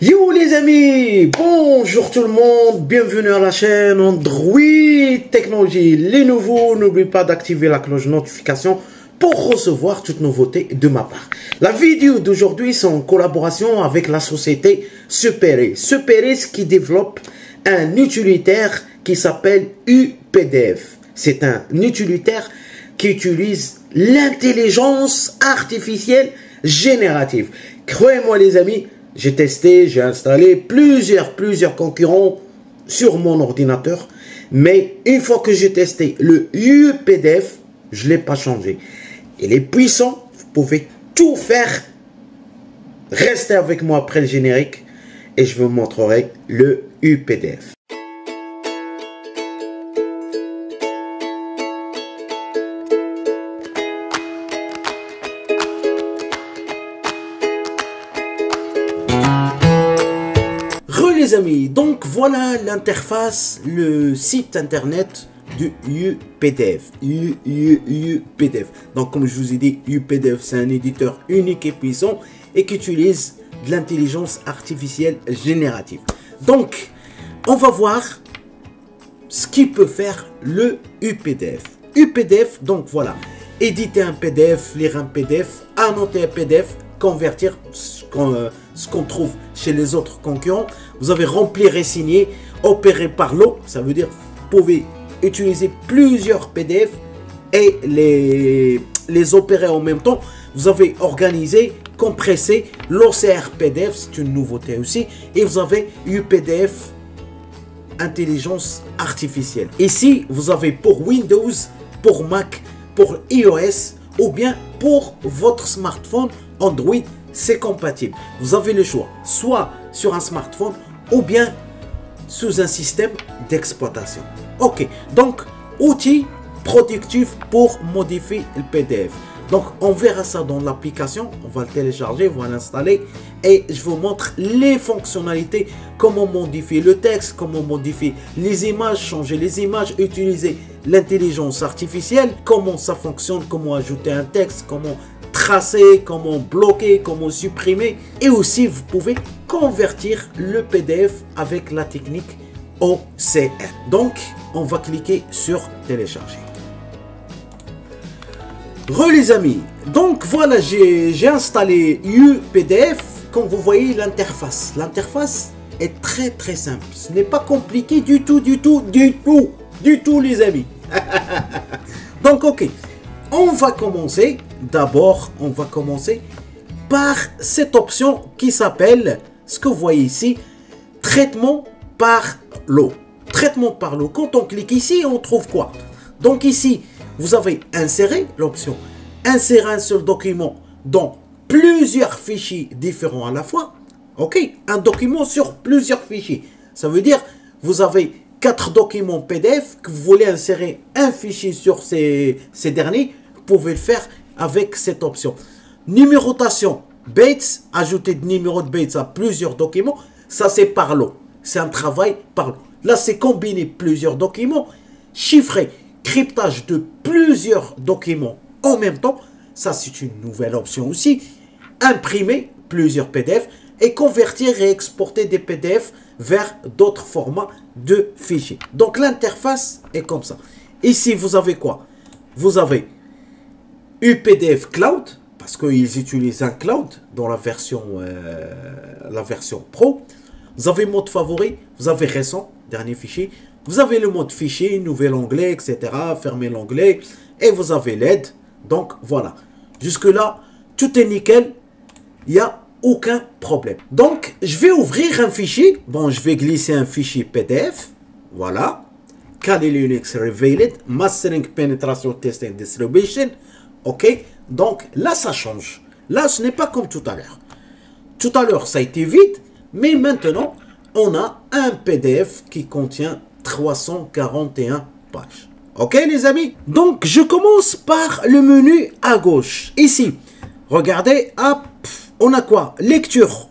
Yo les amis, bonjour tout le monde, bienvenue à la chaîne Android Technologie. Les nouveaux, n'oubliez pas d'activer la cloche de notification pour recevoir toutes nouveautés de ma part. La vidéo d'aujourd'hui c'est en collaboration avec la société Superis. Superis qui développe un utilitaire qui s'appelle UPDF. C'est un utilitaire qui utilise l'intelligence artificielle générative. Croyez-moi les amis, j'ai testé, j'ai installé plusieurs concurrents sur mon ordinateur. Mais une fois que j'ai testé le UPDF, je ne l'ai pas changé. Il est puissant, vous pouvez tout faire. Restez avec moi après le générique et je vous montrerai le UPDF. Les amis, donc voilà l'interface, le site internet du UPDF. UPDF. Donc comme je vous ai dit, UPDF c'est un éditeur unique et puissant et qui utilise de l'intelligence artificielle générative. Donc on va voir ce qu'il peut faire le UPDF. UPDF, donc voilà, éditer un PDF, lire un PDF, annoter un PDF, convertir ce qu'on trouve chez les autres concurrents. Vous avez remplir et signer, opérer par lot, ça veut dire vous pouvez utiliser plusieurs PDF et les opérer en même temps. Vous avez organisé, compressé, l'OCR PDF, c'est une nouveauté aussi, et vous avez UPDF intelligence artificielle. Ici, vous avez pour Windows, pour Mac, pour iOS ou bien pour votre smartphone Android, c'est compatible. Vous avez le choix, soit sur un smartphone ou bien sous un système d'exploitation. Ok, donc outil productif pour modifier le PDF. Donc on verra ça dans l'application, on va le télécharger, on va l'installer et je vous montre les fonctionnalités, comment modifier le texte, comment modifier les images, changer les images, utiliser l'intelligence artificielle, comment ça fonctionne, comment ajouter un texte, comment tracer, comment bloquer, comment supprimer, et aussi vous pouvez convertir le PDF avec la technique OCR. Donc on va cliquer sur télécharger. Les amis, donc voilà, j'ai installé UPDF. Comme vous voyez l'interface est très simple, ce n'est pas compliqué du tout les amis. Donc ok, on va commencer. D'abord, on va commencer par cette option qui s'appelle, ce que vous voyez ici, traitement par lot. Traitement par lot. Quand on clique ici, on trouve quoi? Donc ici, vous avez inséré l'option. Insérer un seul document dans plusieurs fichiers différents à la fois. Ok, un document sur plusieurs fichiers. Ça veut dire, vous avez 4 documents PDF que vous voulez insérer un fichier sur ces derniers. Vous pouvez le faire avec cette option. Numérotation Bates, ajouter de numéro de Bates à plusieurs documents, ça c'est par lot. C'est un travail par lot. Là c'est combiner plusieurs documents, chiffrer, cryptage de plusieurs documents en même temps, ça c'est une nouvelle option aussi. Imprimer plusieurs PDF et convertir et exporter des PDF vers d'autres formats de fichiers. Donc l'interface est comme ça. Ici vous avez quoi? Vous avez UPDF Cloud, parce qu'ils utilisent un cloud dans la version Pro. Vous avez mode favori, vous avez récent, dernier fichier. Vous avez le mode fichier, nouvel onglet, etc. Fermez l'onglet. Et vous avez l'aide. Donc voilà. Jusque là, tout est nickel. Il n'y a aucun problème. Donc, je vais ouvrir un fichier. Bon, je vais glisser un fichier PDF. Voilà. Kali Linux Revealed. Mastering Penetration Testing Distribution. Ok, donc là ça change. Là ce n'est pas comme tout à l'heure. Tout à l'heure ça a été vite, mais maintenant on a un PDF qui contient 341 pages. Ok les amis, donc je commence par le menu à gauche. Ici, regardez, hop, on a quoi? Lecture,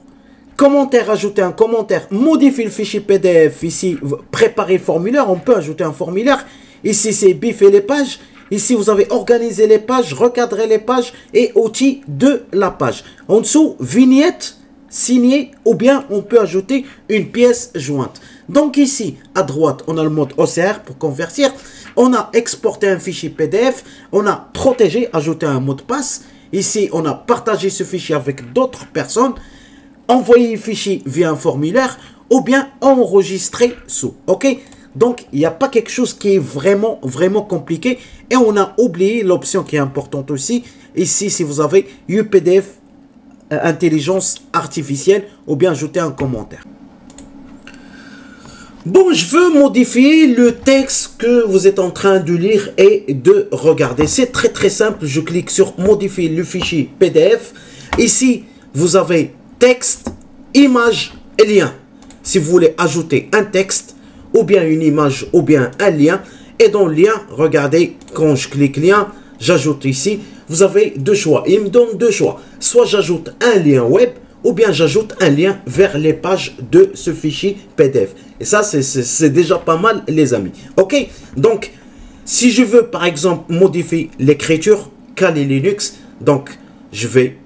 commentaire, ajouter un commentaire, modifier le fichier PDF. Ici, préparer le formulaire, on peut ajouter un formulaire. Ici c'est biffer les pages. Ici, vous avez organisé les pages, recadrer les pages et outils de la page. En dessous, vignette, signer ou bien on peut ajouter une pièce jointe. Donc ici, à droite, on a le mode OCR pour convertir. On a exporté un fichier PDF. On a protégé, ajouté un mot de passe. Ici, on a partagé ce fichier avec d'autres personnes. Envoyer le fichier via un formulaire ou bien enregistrer sous. Ok? Donc, il n'y a pas quelque chose qui est vraiment compliqué. Et on a oublié l'option qui est importante aussi. Ici, si vous avez UPDF intelligence artificielle ou bien ajouter un commentaire. Bon, je veux modifier le texte que vous êtes en train de lire et de regarder. C'est très simple. Je clique sur modifier le fichier PDF. Ici, vous avez texte, image et lien. Si vous voulez ajouter un texte ou bien une image ou bien un lien. Et dans le lien, regardez, quand je clique lien, j'ajoute ici. Vous avez deux choix. Il me donne deux choix. Soit j'ajoute un lien web ou bien j'ajoute un lien vers les pages de ce fichier PDF. Et ça, c'est déjà pas mal, les amis. Ok? Donc, si je veux, par exemple, modifier l'écriture, Kali Linux, donc, je vais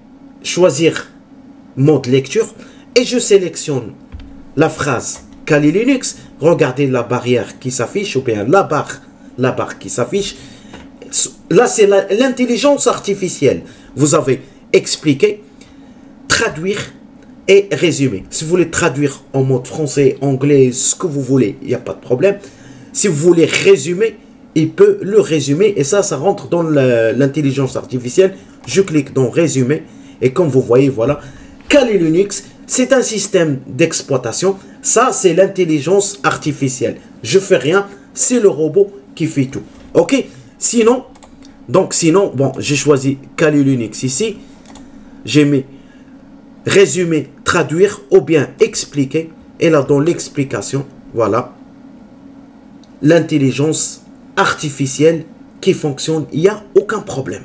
choisir mode lecture et je sélectionne la phrase Kali Linux. Regardez la barrière qui s'affiche ou bien la barre qui s'affiche. Là, c'est l'intelligence artificielle. Vous avez expliqué, traduire et résumer. Si vous voulez traduire en mode français, anglais, ce que vous voulez, il n'y a pas de problème. Si vous voulez résumer, il peut le résumer. Et ça rentre dans l'intelligence artificielle. Je clique dans résumer. Et comme vous voyez, voilà, Kali Linux, c'est un système d'exploitation. Ça, c'est l'intelligence artificielle. Je fais rien, c'est le robot qui fait tout. Ok? Sinon, bon, j'ai choisi Kali Linux ici. J'ai mis résumer, traduire ou bien expliquer. Et là, dans l'explication, voilà, l'intelligence artificielle qui fonctionne. Il n'y a aucun problème.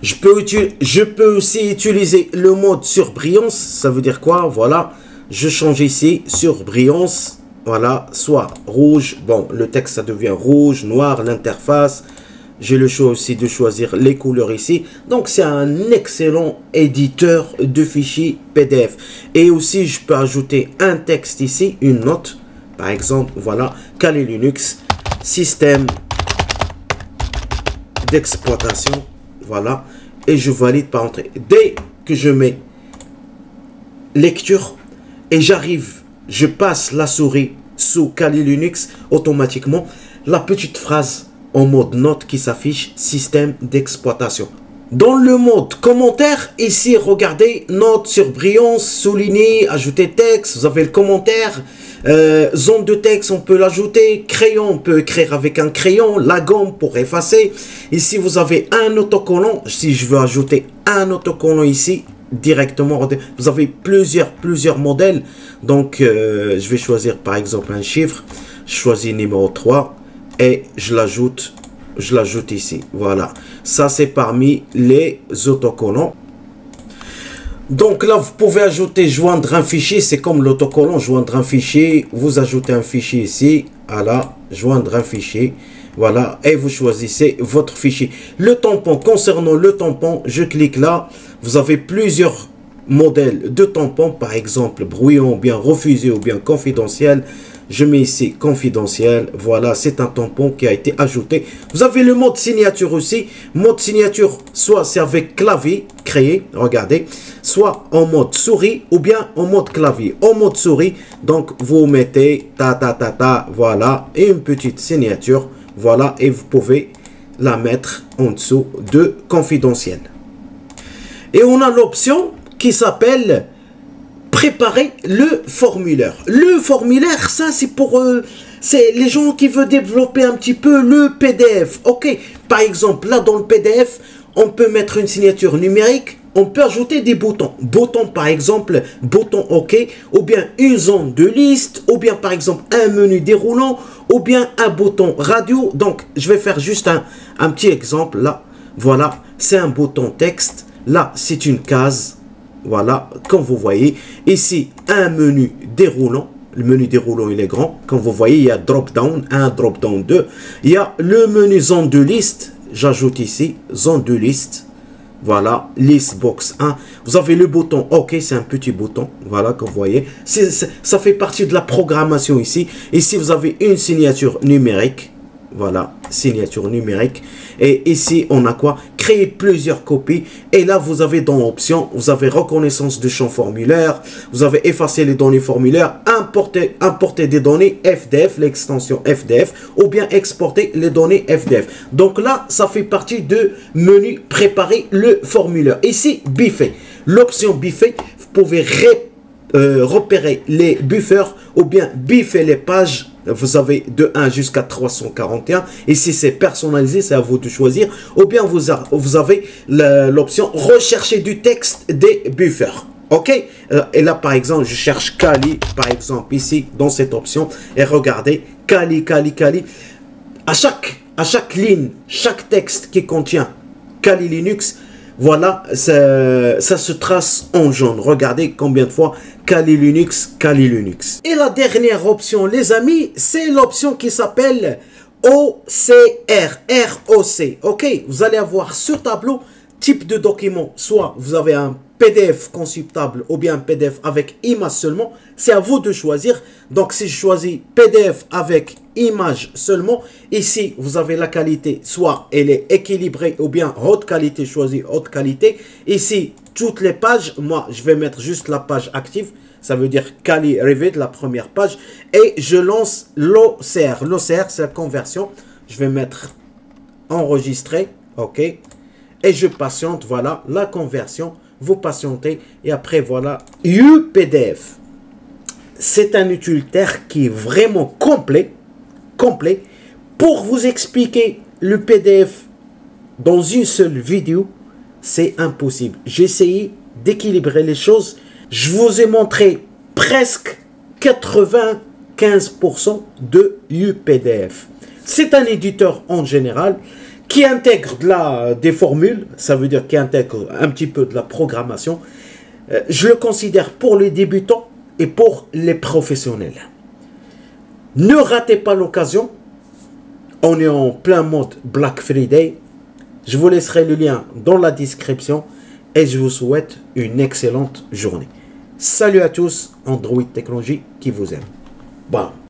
Je peux aussi utiliser le mode surbrillance. Ça veut dire quoi? Voilà, je change ici surbrillance. Voilà, soit rouge. Bon, le texte, ça devient rouge, noir, l'interface. J'ai le choix aussi de choisir les couleurs ici. Donc, c'est un excellent éditeur de fichiers PDF. Et aussi, je peux ajouter un texte ici, une note. Par exemple, voilà, Kali Linux, système d'exploitation. Voilà. Et je valide par entrée. Dès que je mets lecture et j'arrive, je passe la souris sous Kali Linux, automatiquement, la petite phrase en mode note qui s'affiche, système d'exploitation. Dans le mode commentaire, ici, regardez, note, surbrillance, souligner, ajouter texte, vous avez le commentaire, zone de texte, on peut l'ajouter, crayon, on peut écrire avec un crayon, la gomme pour effacer. Ici, vous avez un autocollant, si je veux ajouter un autocollant ici, directement, vous avez plusieurs modèles. Donc, je vais choisir par exemple un chiffre, je choisis numéro 3 et je l'ajoute ici. Voilà, ça c'est parmi les autocollants. Donc là, vous pouvez ajouter, joindre un fichier, c'est comme l'autocollant, joindre un fichier, vous ajoutez un fichier ici, voilà, joindre un fichier, voilà, et vous choisissez votre fichier. Le tampon, concernant le tampon, je clique là, vous avez plusieurs modèles de tampons, par exemple, brouillon, ou bien refusé, ou bien confidentiel. Je mets ici confidentiel. Voilà, c'est un tampon qui a été ajouté. Vous avez le mode signature aussi. Mode signature, soit c'est avec clavier créé, regardez, soit en mode souris ou bien en mode clavier. En mode souris, donc vous mettez voilà, et une petite signature. Voilà, et vous pouvez la mettre en dessous de confidentiel. Et on a l'option qui s'appelle préparer le formulaire. Le formulaire, ça c'est pour c'est les gens qui veulent développer un petit peu le PDF. Ok, par exemple, là dans le PDF, on peut mettre une signature numérique, on peut ajouter des boutons. Bouton par exemple, bouton OK, ou bien une zone de liste, ou bien par exemple un menu déroulant, ou bien un bouton radio. Donc, je vais faire juste un petit exemple là. Voilà, c'est un bouton texte. Là, c'est une case. Voilà, comme vous voyez, ici, un menu déroulant. Le menu déroulant, il est grand. Comme vous voyez, il y a drop-down 1, drop-down 2. Il y a le menu zone de liste. J'ajoute ici, zone de liste. Voilà, list box 1. Vous avez le bouton OK, c'est un petit bouton. Voilà, que vous voyez. Ça fait partie de la programmation ici. Ici, vous avez une signature numérique. Voilà, signature numérique. Et ici, on a quoi? Créer plusieurs copies. Et là, vous avez dans l'option, vous avez reconnaissance de champ formulaire. Vous avez effacé les données formulaires, importer des données FDF, l'extension FDF, ou bien exporter les données FDF. Donc là, ça fait partie de menu préparer le formulaire. Ici, biffer. L'option biffer, vous pouvez repérer les buffers ou bien biffer les pages. Vous avez de 1 jusqu'à 341. Ici, c'est personnalisé, c'est à vous de choisir. Ou bien, vous avez l'option rechercher du texte des buffers. OK? Et là, par exemple, je cherche Kali, par exemple, ici, dans cette option. Et regardez, Kali. À chaque ligne, chaque texte qui contient Kali Linux, voilà, ça se trace en jaune. Regardez combien de fois Kali Linux. Et la dernière option, les amis, c'est l'option qui s'appelle OCR, ROC. OK, vous allez avoir ce tableau, type de document. Soit vous avez un PDF consultable ou bien un PDF avec image seulement. C'est à vous de choisir. Donc, si je choisis PDF avec image seulement, ici, vous avez la qualité. Soit elle est équilibrée ou bien haute qualité. Choisis haute qualité. Ici, toutes les pages. Moi, je vais mettre juste la page active. Ça veut dire Kali Reveal, la première page. Et je lance l'OCR. L'OCR, c'est la conversion. Je vais mettre enregistrer. OK. Et je patiente. Voilà la conversion. Vous patientez et après voilà UPDF. C'est un utilitaire qui est vraiment complet pour vous expliquer le PDF dans une seule vidéo. C'est impossible. J'ai essayé d'équilibrer les choses. Je vous ai montré presque 95% de UPDF. C'est un éditeur en général qui intègre des formules, ça veut dire qui intègre un petit peu de la programmation. Je le considère pour les débutants et pour les professionnels. Ne ratez pas l'occasion. On est en plein mode Black Friday. Je vous laisserai le lien dans la description et je vous souhaite une excellente journée. Salut à tous, Android Technologie qui vous aime. Bam.